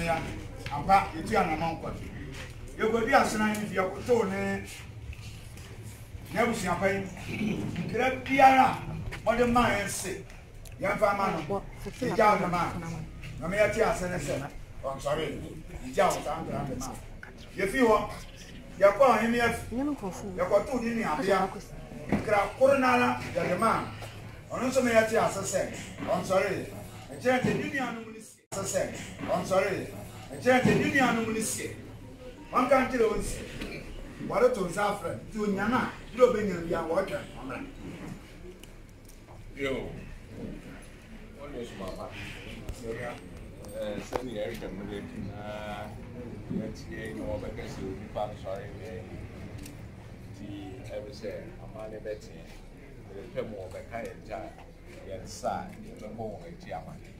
ya apa etu anamon kwa yegodi asena ni fie koto ne na busia pan kira biara mode man ense yamfa ma no ija o ma na me yati asene se on sorry ija o ta ndra de ma ye fi ho ya kwa hemi ya kwa tu ni abia kira koronala ya de ma on so me yati asese on sorry e je te ni anu mu ni asese on sorry e je te ni anu mu ni se on kan tire on se waro to safra tu nyana do be nyam ya wo twa amra yo what is mama send the Eric and the let's get no back so we pass sorry the ever say amane betting the pemo back high ja ya sa the mo e ti amane